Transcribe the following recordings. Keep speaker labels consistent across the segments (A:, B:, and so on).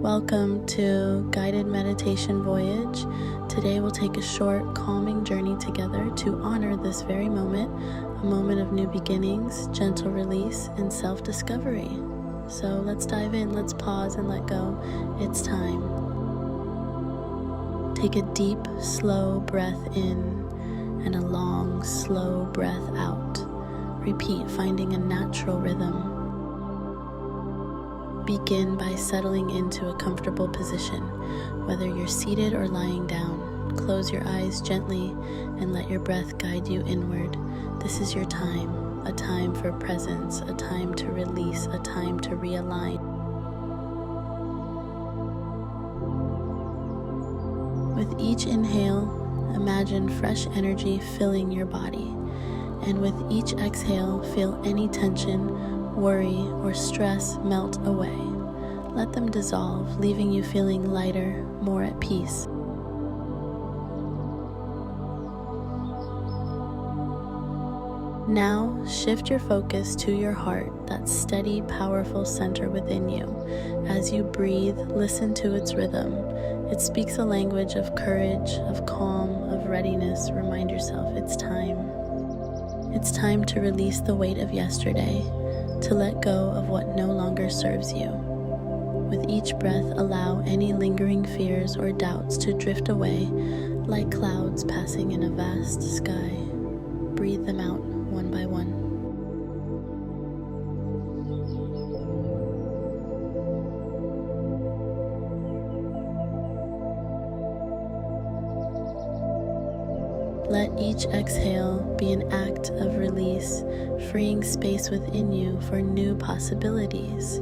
A: Welcome to Guided Meditation Voyage. Today we'll take a short, calming journey together to honor this very moment, a moment of new beginnings, gentle release, and self-discovery. So let's dive in, let's pause and let go. It's time. Take a deep, slow breath in and a long, slow breath out. Repeat, finding a natural rhythm. Begin by settling into a comfortable position, whether you're seated or lying down. Close your eyes gently and let your breath guide you inward. This is your time, a time for presence, a time to release, a time to realign. With each inhale, imagine fresh energy filling your body. And with each exhale, feel any tension, worry, or stress melt away. Let them dissolve, leaving you feeling lighter, more at peace. Now, shift your focus to your heart, that steady, powerful center within you. As you breathe, listen to its rhythm. It speaks a language of courage, of calm, of readiness. Remind yourself it's time. It's time to release the weight of yesterday, to let go of what no longer serves you. With each breath, allow any lingering fears or doubts to drift away like clouds passing in a vast sky. Breathe them out one by one. Let each exhale be an act of release, freeing space within you for new possibilities.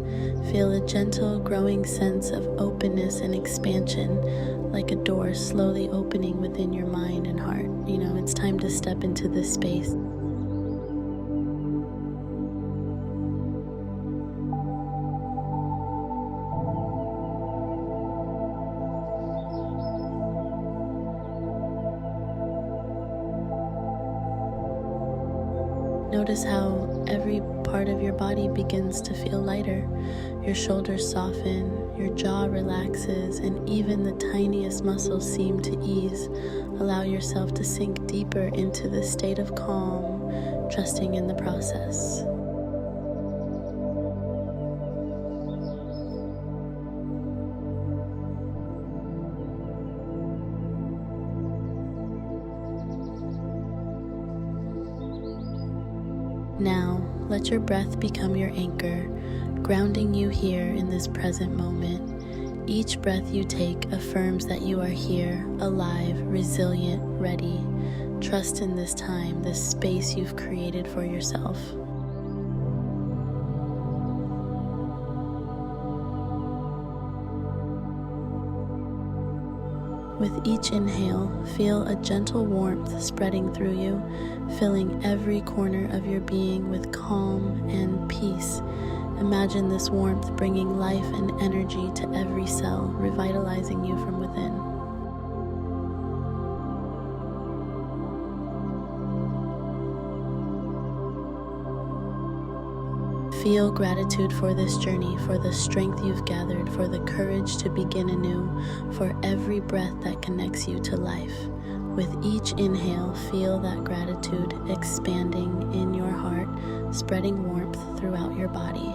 A: Feel a gentle, growing sense of openness and expansion, like a door slowly opening within your mind and heart. It's time to step into this space. Notice how every part of your body begins to feel lighter. Your shoulders soften, your jaw relaxes, and even the tiniest muscles seem to ease. Allow yourself to sink deeper into this state of calm, trusting in the process. Now, let your breath become your anchor, grounding you here in this present moment. Each breath you take affirms that you are here, alive, resilient, ready. Trust in this time, this space you've created for yourself. With each inhale, feel a gentle warmth spreading through you, filling every corner of your being with calm and peace. Imagine this warmth bringing life and energy to every cell, revitalizing you from within. Feel gratitude for this journey, for the strength you've gathered, for the courage to begin anew, for every breath that connects you to life. With each inhale, feel that gratitude expanding in your heart, spreading warmth throughout your body.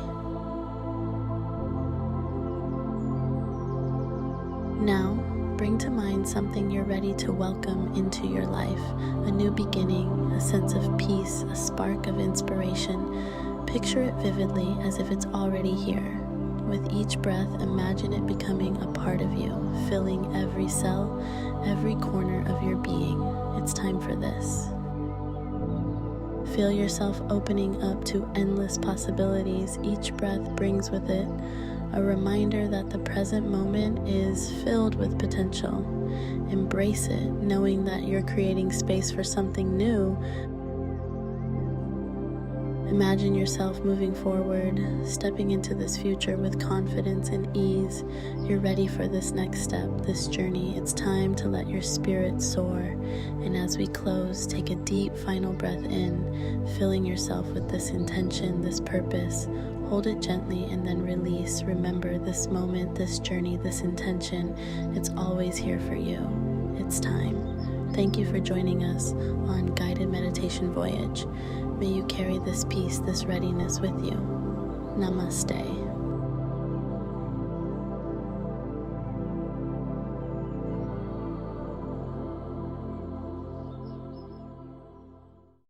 A: Now, bring to mind something you're ready to welcome into your life, a new beginning, a sense of peace, a spark of inspiration. Picture it vividly as if it's already here. With each breath, imagine it becoming a part of you, filling every cell, every corner of your being. It's time for this. Feel yourself opening up to endless possibilities. Each breath brings with it a reminder that the present moment is filled with potential. Embrace it, knowing that you're creating space for something new. Imagine yourself moving forward, stepping into this future with confidence and ease. You're ready for this next step, this journey. It's time to let your spirit soar. And as we close, take a deep final breath in, filling yourself with this intention, this purpose. Hold it gently and then release. Remember, this moment, this journey, this intention, it's always here for you. It's time. Thank you for joining us on Guided Meditation Voyage. May you carry this peace, this readiness with you. Namaste.